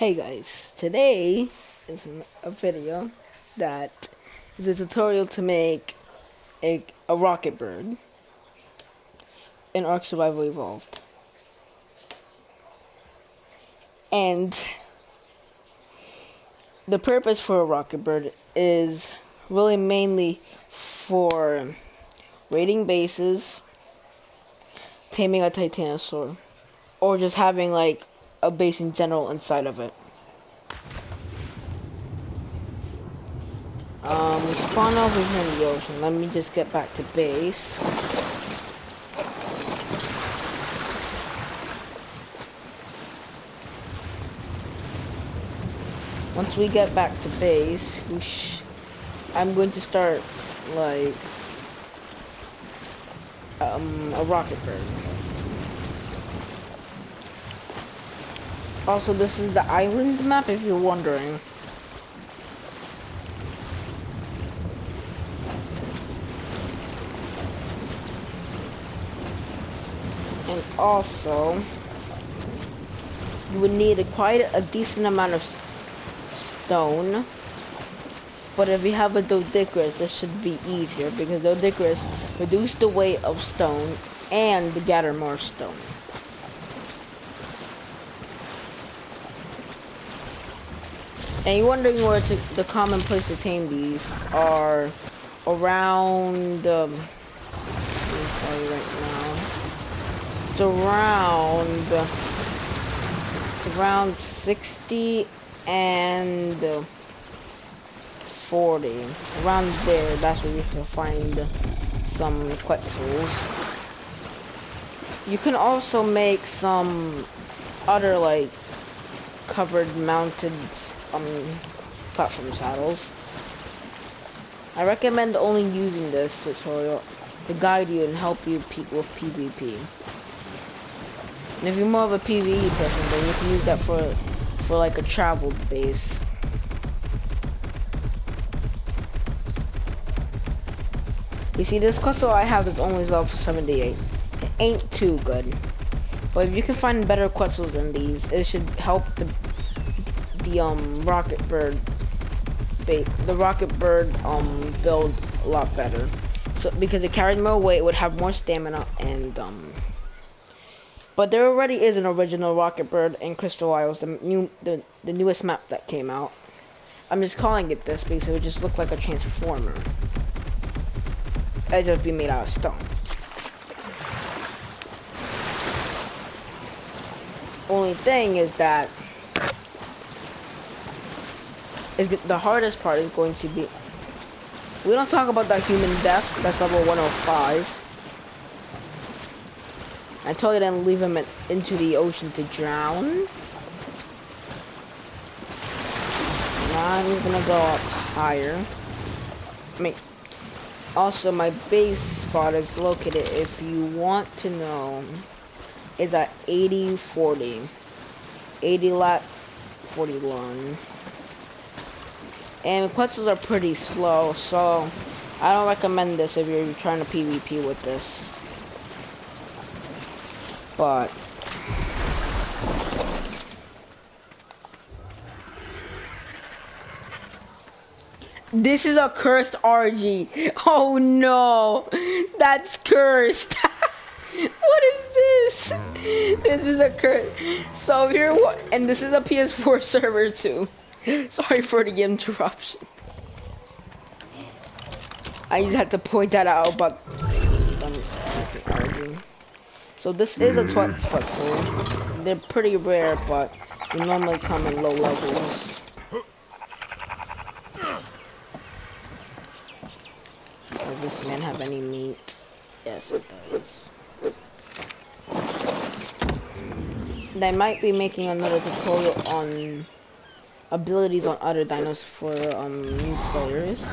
Hey guys, today is a video that is a tutorial to make a rocket bird in ARK Survival Evolved. And the purpose for a rocket bird is really mainly for raiding bases, taming a titanosaur, or just having like a base in general inside of it. We spawn over here in the ocean. Let me just get back to base. Once we get back to base, I'm going to start like a rocket bird. Also, this is the island map if you're wondering. And also, you would need quite a decent amount of stone. But if you have a Doedicurus, this should be easier because Doedicurus reduce the weight of stone and gather more stone. And you're wondering where the common place to tame these are around. Let me tell you right now. It's around 60 and 40. Around there, that's where you can find some Quetzals. You can also make some other like covered mounted platform saddles. I recommend only using this tutorial to guide you and help you with PvP. And if you're more of a PvE person, then you can use that for like a travel base. You see, this Quetzal I have is only level 78. It ain't too good. But if you can find better Quetzals than these, it should help the rocket bird build a lot better. So because it carries more weight, it would have more stamina and but there already is an original rocket bird in Crystal Isles, the newest map that came out. I'm just calling it this because it would just look like a transformer. It'd just be made out of stone. Only thing is that the hardest part is going to be, we don't talk about that human death, that's level 105. I told you to leave him into the ocean to drown. Now I'm just gonna go up higher. Also my base spot is located, if you want to know, is at 80-40. 80 lat, 40 long. And Quetzals are pretty slow, so I don't recommend this if you're trying to PvP with this. But this is a cursed RG. Oh no, that's cursed. What is this? This is a curse. So if you're and this is a PS4 server too. Sorry for the interruption. I just had to point that out, but so this is a Quetzal. They're pretty rare, but they normally come in low levels. Does this man have any meat? Yes, it does. And I might be making another tutorial on abilities on other dinos for new players.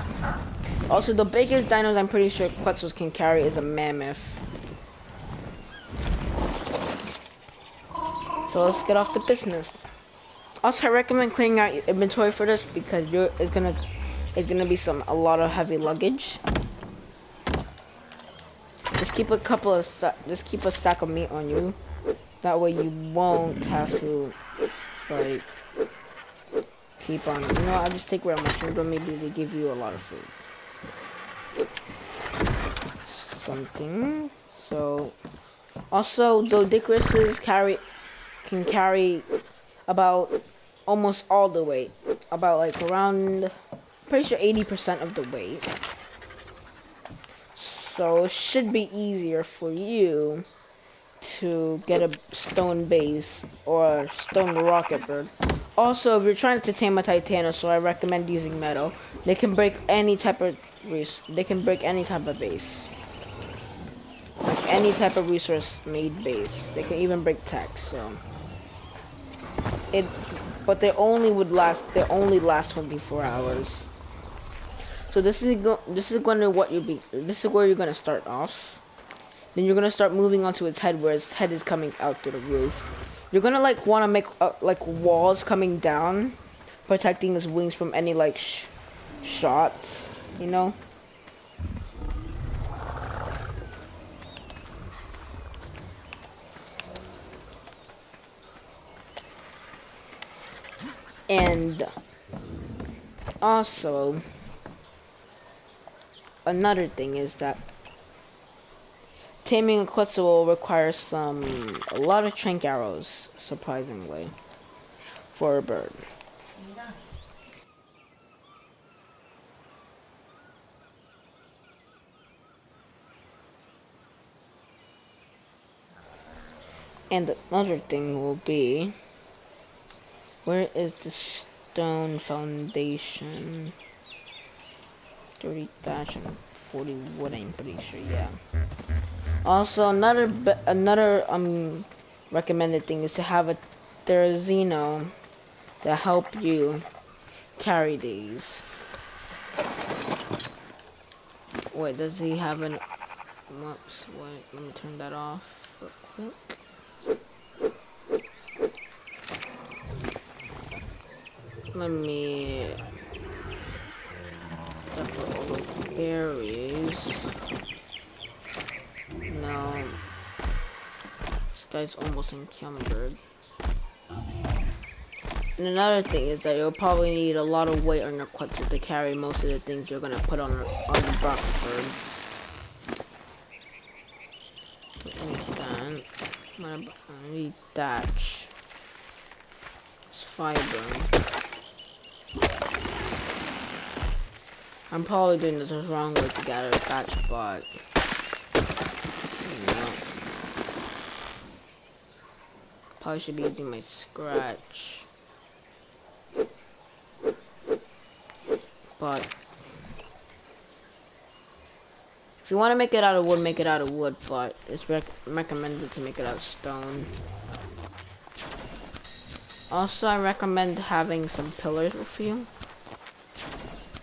Also, the biggest dinos I'm pretty sure Quetzals can carry is a mammoth. So let's get off to business. Also, I recommend cleaning out your inventory for this because it's gonna be a lot of heavy luggage. Just keep a stack of meat on you. That way you won't have to like keep on. You know, I just take rare mushrooms, but maybe they give you a lot of food. Something. So, also, the Dicruses can carry about almost all the weight. About like around, pretty sure 80% of the weight. So it should be easier for you to get a stone base or a stone rocket bird. Also, if you're trying to tame a Titanosaur, I recommend using metal. They can break any type of base. Like any type of resource-made base. They can even break text. So but they only last 24 hours. So this is where you're gonna start off. Then you're gonna start moving onto its head, where its head is coming out through the roof. You're gonna like want to make like walls coming down, protecting its wings from any like shots, you know. And also, another thing is that taming a Quetzal requires a lot of trank arrows, surprisingly, for a bird. And another thing will be, where is the stone foundation? 30 thatch and 40 wood, I'm pretty sure, yeah. Also, another recommended thing is to have a Therizino to help you carry these. Wait, does he have an... Whoops, wait, let me turn that off real quick. Let me... Put all the berries. No. This guy's almost encumbered. And another thing is that you'll probably need a lot of weight on your Quetzal to carry most of the things you're gonna put on the Brockford. I need that. I need thatch. It's fiber. I'm probably doing this the wrong way to gather thatch, but probably should be using my scratch. But if you want to make it out of wood, make it out of wood, but it's recommended to make it out of stone. Also, I recommend having some pillars with you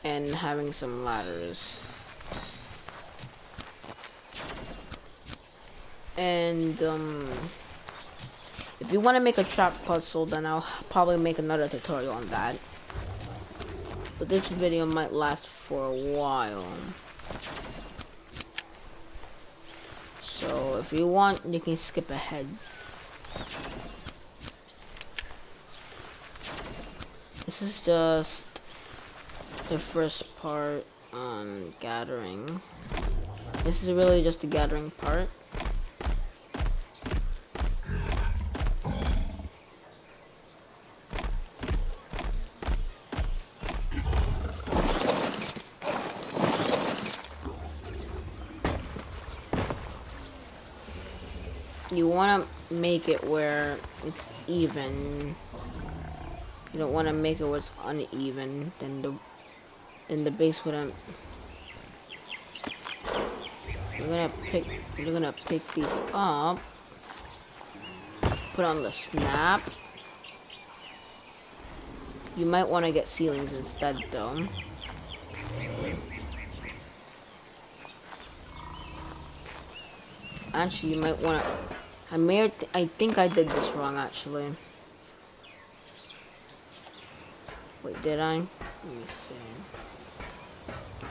and having some ladders. And if you want to make a trap puzzle, then I'll probably make another tutorial on that. But this video might last for a while. So if you want, you can skip ahead. This is just the first part on gathering. This is really just the gathering part. You want to make it where it's even. You don't want to make it where it's uneven. Then the base wouldn't. You're gonna pick these up. Put on the snap. You might want to get ceilings instead, though. Actually, you might want to. I think I did this wrong, actually. Wait, did I? Let me see.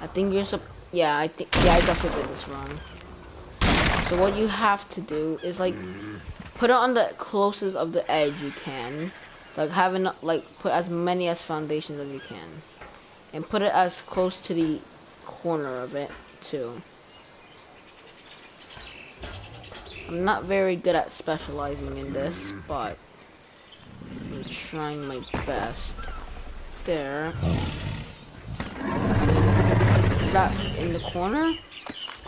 I think yeah, I definitely did this wrong. So what you have to do is like put it on the closest of the edge you can, Like having like put as many as foundations as you can, and put it as close to the corner of it too. I'm not very good at specializing in this, but I'm trying my best. There. That in the corner.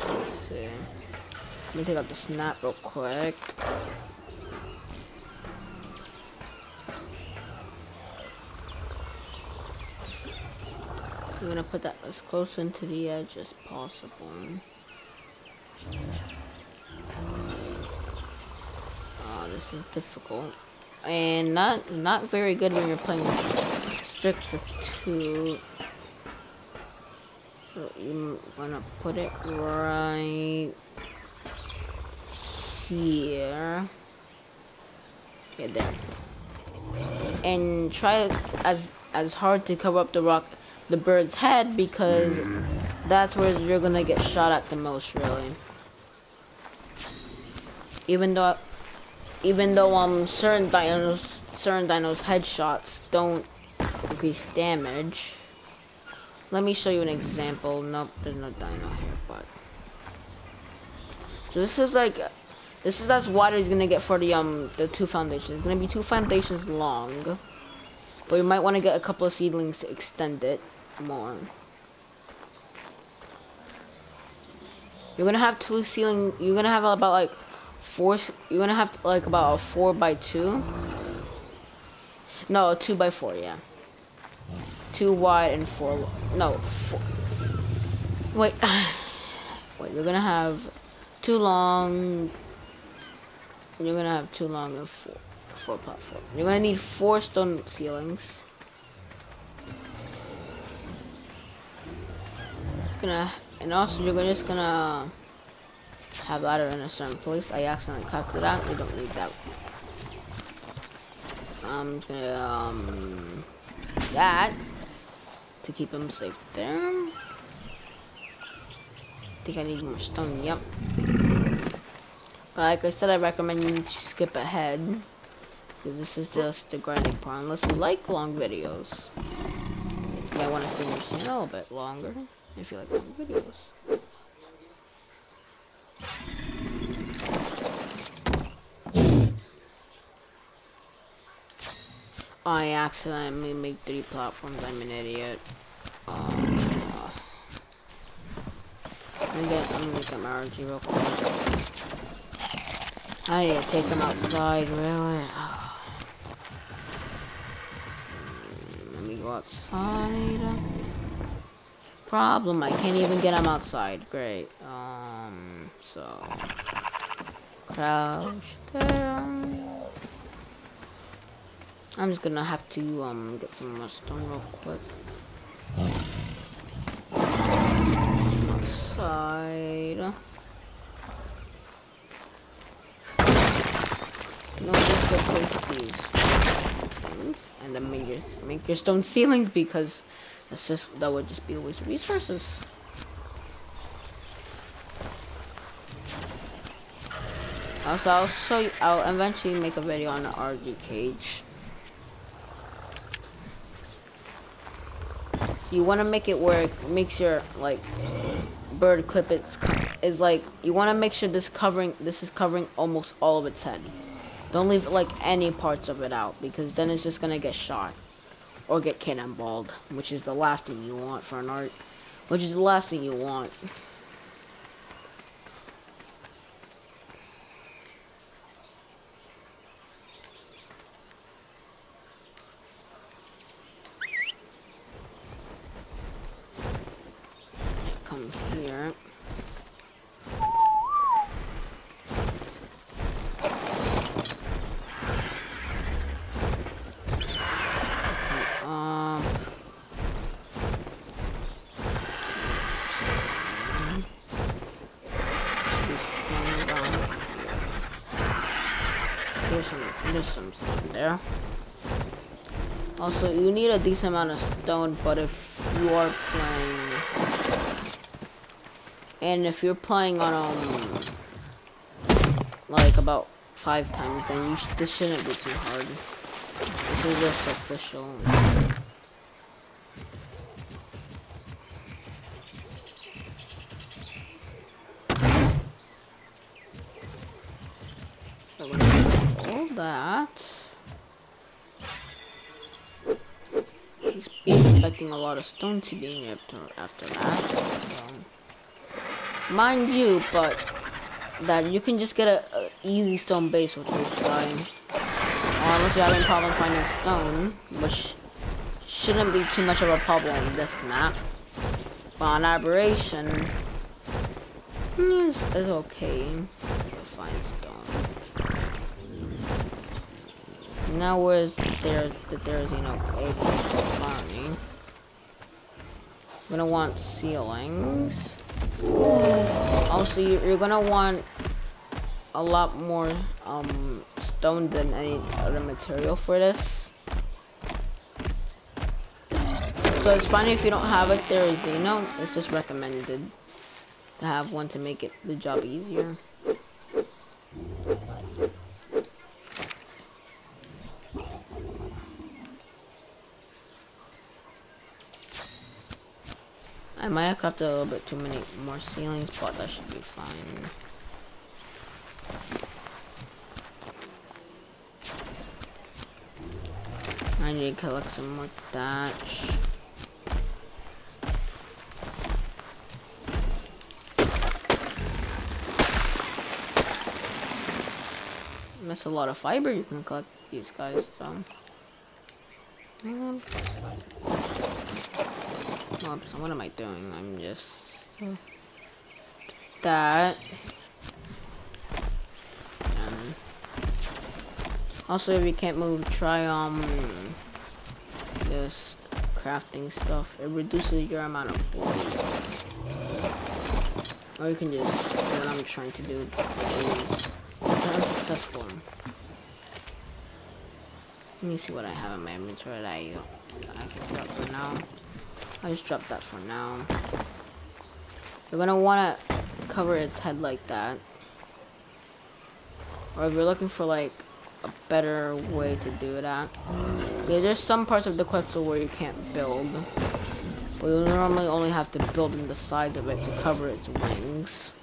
Let's see. Let me take out the snap real quick. I'm gonna put that as close into the edge as possible. Oh, this is difficult. And not very good when you're playing strict for 2. So you wanna put it right here. Yeah, there. And try as hard to cover up the bird's head, because that's where you're gonna get shot at the most, really. Even though certain dinos headshots don't increase damage. Let me show you an example. Nope, there's no dino here, but so this is as wide as you're gonna get for the 2 foundations. It's gonna be 2 foundations long, but you might want to get a couple of seedlings to extend it more. You're gonna have 2 ceiling. You're gonna have about like 4. You're gonna have like about a 4x2. No, a 2x4. Yeah. 2 wide and 4. No, 4. Wait. Wait. You're gonna have 2 long. You're gonna have 2 long and 4 platform. You're gonna need 4 stone ceilings. And also you're just gonna have ladder in a certain place. I accidentally cut it out. We don't need that. I'm just gonna that to keep him safe there. I think I need more stone. Yep. But like I said, I recommend you to skip ahead, because this is just the grinding part. Unless you like long videos, you might want to stay on the channel a bit longer if you like long videos. I accidentally made 3 platforms. I'm an idiot. I'm gonna get my RG real quick. I need to take them outside, really. Let me go outside. Problem, I can't even get them outside. Great. So crouch there. I'm just gonna have to get some more stone real quick. Outside. No, just go place these things, and then make your stone ceilings, because that would just be a waste of resources. Also, I'll show you. I'll eventually make a video on the RG cage. So you want to make it where it makes your like bird clip is like, you want to make sure this is covering almost all of its head. Don't leave like any parts of it out, because then it's just gonna get shot or get cannonballed, which is the last thing you want for an art. Which is the last thing you want. Come here. There's some stuff there. Also, you need a decent amount of stone, but if you are playing on like about 5 times, then this shouldn't be too hard. It's do this official. So we're gonna do all that. Be expecting a lot of stone to be in after that. So, mind you, but that you can just get a easy stone base with this guy. Unless you're having problem finding stone, which shouldn't be too much of a problem with this map. But on aberration, it's okay to find stone. Now where's there's you know a farming. We're gonna want ceilings. Also, you're gonna want a lot more stone than any other material for this. So it's fine if you don't have it. There is, you know, it's just recommended to have one to make the job easier. I might have crafted a little bit too many more ceilings, but that should be fine. I need to collect some more thatch. That's a lot of fiber you can collect these guys, so. So what am I doing? I'm just that. And also, if you can't move, try just crafting stuff. It reduces your amount of weight. Or you can just what I'm trying to do is unsuccessful. Let me see what I have in my inventory that I can drop for now. I'll just drop that for now. You're gonna wanna cover its head like that. Or if you're looking for like a better way to do that. Yeah, there's some parts of the quetzal where you can't build. But you normally only have to build in the side of it to cover its wings.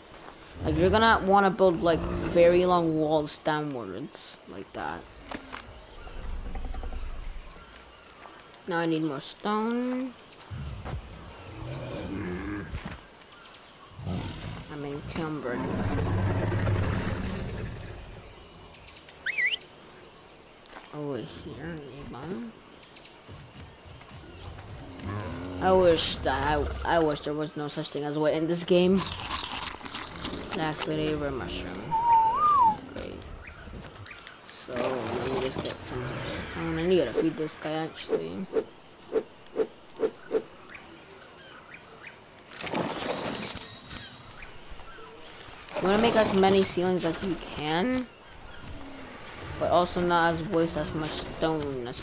Like you're gonna wanna build like very long walls downwards, like that. Now I need more stone. I'm encumbered. Over here, maybe. I wish there was no such thing as wet in this game. Lastly, river mushroom. Great. So let me just get some stone. I need to feed this guy actually. You want to make as many ceilings as you can, but also not waste as much stone.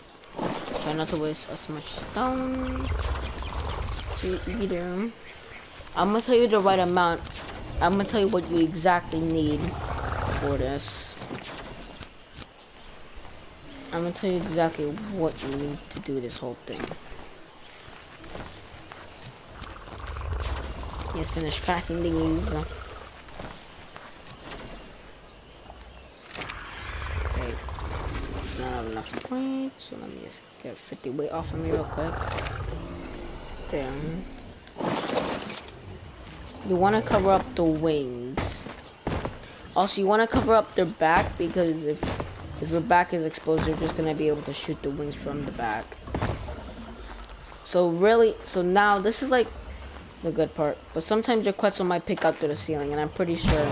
Try not to waste as much stone either. I'm gonna tell you the right amount. I'm gonna tell you what you exactly need for this. I'm gonna tell you exactly what you need to do this whole thing. Let's finish crafting these. Okay. I don't have enough weight, so let me just get 50 weight off of me real quick. There. You want to cover up the wings. Also, you want to cover up their back because if your back is exposed, you're just gonna be able to shoot the wings from the back. So really, so now this is like the good part. But sometimes your quetzal might pick up to the ceiling, and I'm pretty sure,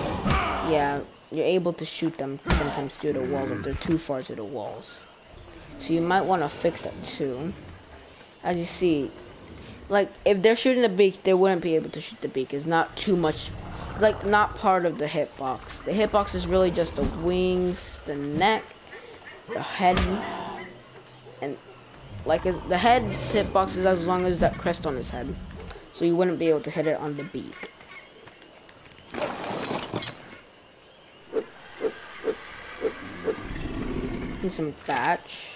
yeah, you're able to shoot them sometimes through the walls if they're too far to the walls. So you might want to fix that too. As you see, like if they're shooting the beak, they wouldn't be able to shoot the beak. It's not too much, like not part of the hitbox. The hitbox is really just the wings, the neck, the head, and like the head's hitbox is as long as that crest on his head. So you wouldn't be able to hit it on the beak. Need some thatch.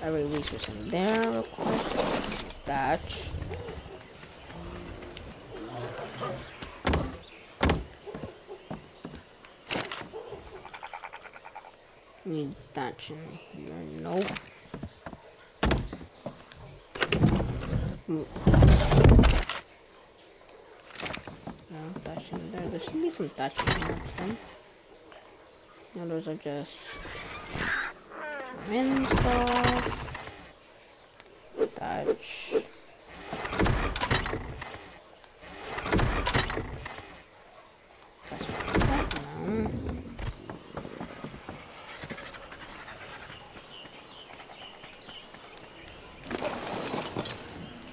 every resource in there real quick. Thatch. Need thatch in here. Nope. No, thatch in there. There should be some thatch in there actually. No, those are just wind stuff. Thatch. That's what now.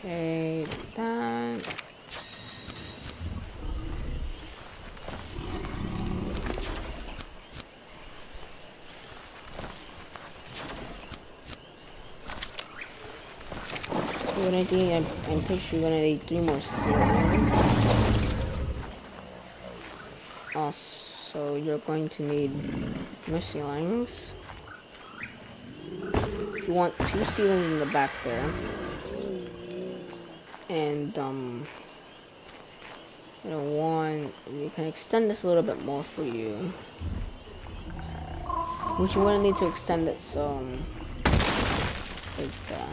Okay, that. You're gonna need, I'm pretty sure you're gonna need 3 more ceilings. Also, you're going to need more ceilings. You want 2 ceilings in the back there. And, you can extend this a little bit more for you. Which you want to need to extend it some, like that.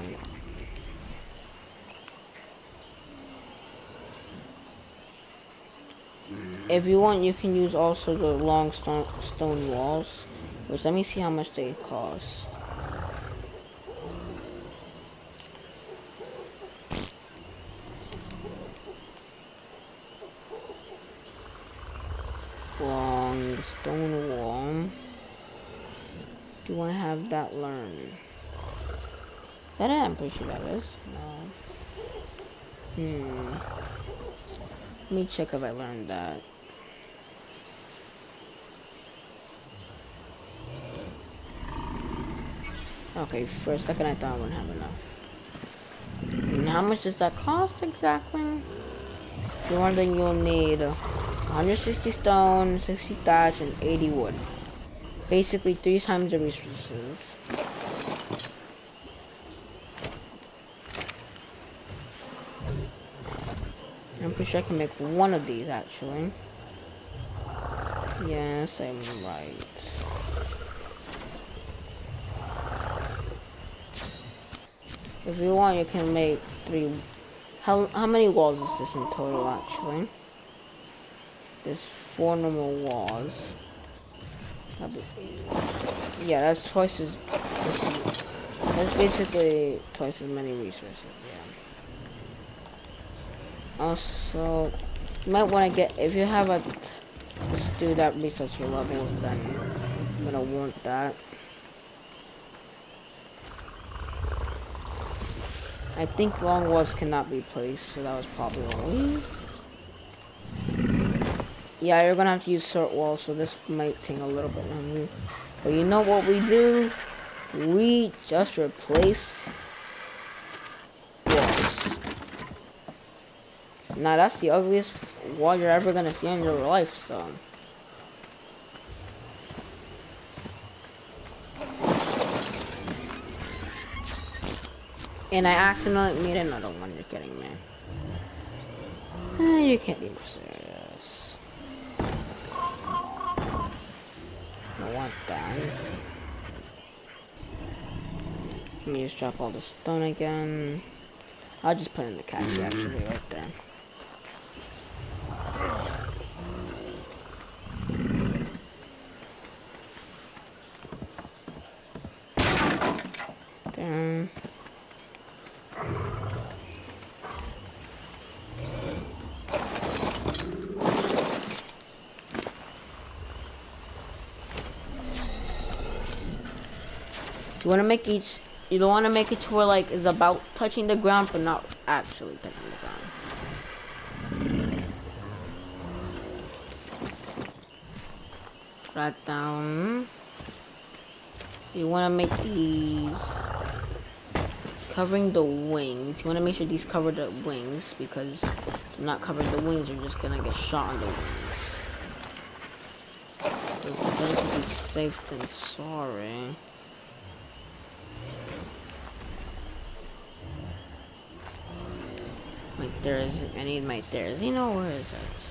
If you want, you can use also the long stone walls. Which, let me see how much they cost. Long stone wall. Do I have that learned? Is that it? I'm pretty sure that is. No. Let me check if I learned that. Okay, for a second I thought I wouldn't have enough. And how much does that cost exactly? If you're wondering, you'll need 160 stone, 60 thatch, and 80 wood. Basically 3 times the resources. I'm pretty sure I can make one of these actually. Yes, I'm right. If you want, you can make 3. How many walls is this in total actually? There's 4 normal walls. Yeah, that's twice as. That's basically twice as many resources. Yeah. Also, you might want to get, if you have a do that research your levels, then you're gonna want that. I think long walls cannot be placed, so that was probably what we used. Yeah, you're gonna have to use short walls, so this might take a little bit longer. But you know what we do? We just replace walls. Now that's the ugliest wall you're ever gonna see in your life, so. And I accidentally made another one, you're kidding me. You can't be more serious. I want that. Let me just drop all the stone again. I'll just put in the cache actually right there. There. You want to make each. You don't want to make it to where like it's about touching the ground, but not actually touching the ground. Right down. You want to make these covering the wings. You want to make sure these cover the wings, because if you're not covering the wings, you're just gonna get shot on the wings. So it's better to be safe than sorry. There is. I need my theirs. You know where is it?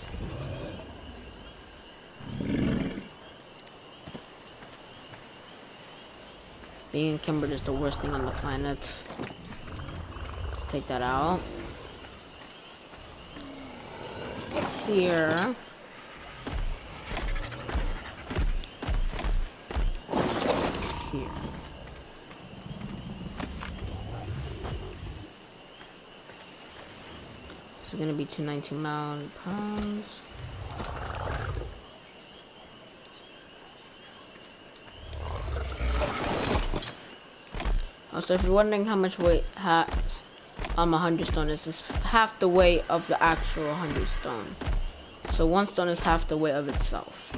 Being encumbered is the worst thing on the planet. Let's take that out. Here. Here. This is gonna be 219 pounds. Also, if you're wondering how much weight has 100 stone is, this half the weight of the actual 100 stone. So 1 stone is half the weight of itself.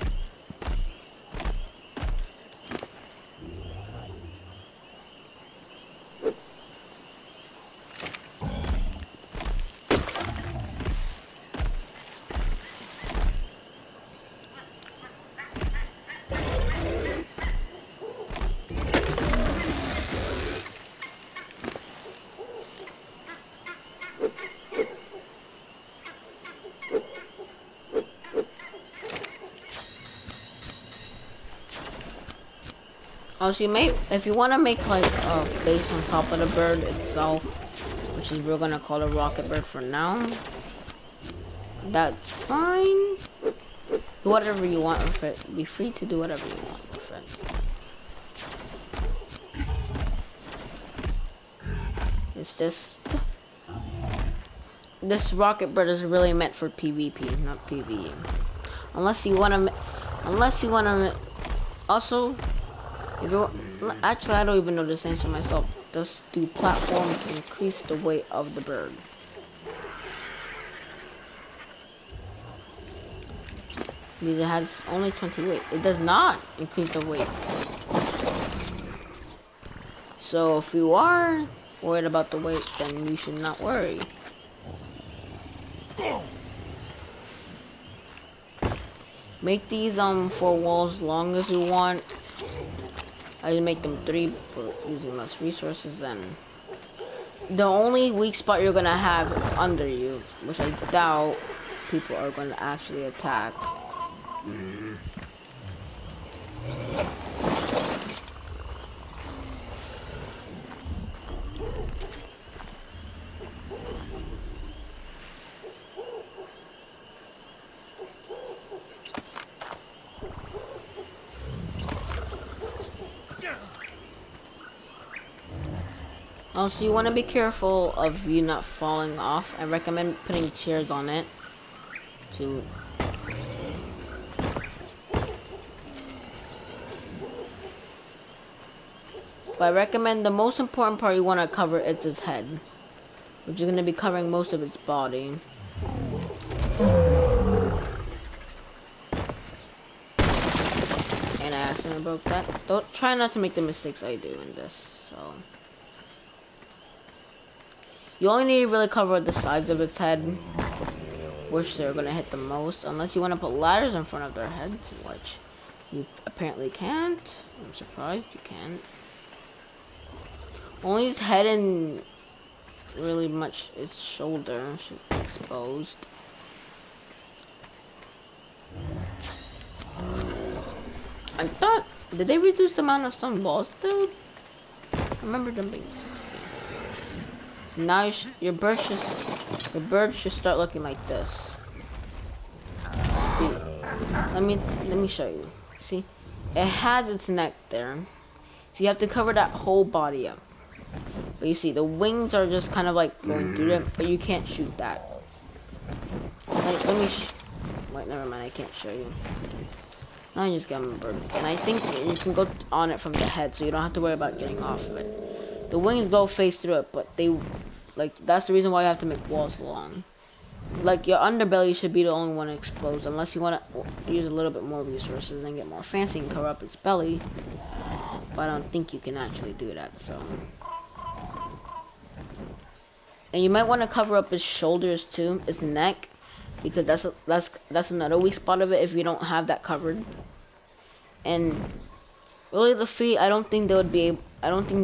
Also, if you want to make like a base on top of the bird itself, which is we're gonna call a rocket bird for now, that's fine. Do whatever you want with it. Be free to do whatever you want with it. It's just this rocket bird is really meant for PvP, not PvE. Unless you wanna. Also. Actually, I don't even know this answer myself. Does do platforms increase the weight of the bird? Because it has only 20 weight. It does not increase the weight. So if you are worried about the weight, then you should not worry. Make these 4 walls long as you want. I just make them 3, but using less resources than. The only weak spot you're gonna have is under you, which I doubt people are gonna actually attack. Also, you want to be careful of you not falling off. I recommend putting chairs on it to but I recommend the most important part you want to cover is its head, which is going to be covering most of its body. And I accidentally broke that. Don't try not to make the mistakes I do in this. So you only need to really cover the sides of its head, which they're going to hit the most, unless you want to put ladders in front of their heads, which you apparently can't. I'm surprised you can't. Only its head and really much its shoulder should be exposed. I thought, did they reduce the amount of stone walls, dude? I remember them being 60. So now your bird should start looking like this. See, let me show you. See, it has its neck there, so you have to cover that whole body up. But you see, the wings are just kind of like going through it, but you can't shoot that. Like, wait, never mind, I can't show you. Now you just get a bird, and I think you can go on it from the head, so you don't have to worry about getting off of it. The wings go face through it, but they, like, that's the reason why you have to make walls long. Like, your underbelly should be the only one exposed, unless you want to use a little bit more resources and get more fancy and cover up its belly. But I don't think you can actually do that, so. And you might want to cover up his shoulders too, his neck, because that's another weak spot of it if you don't have that covered. And really, the feet, I don't think they would be able. I don't think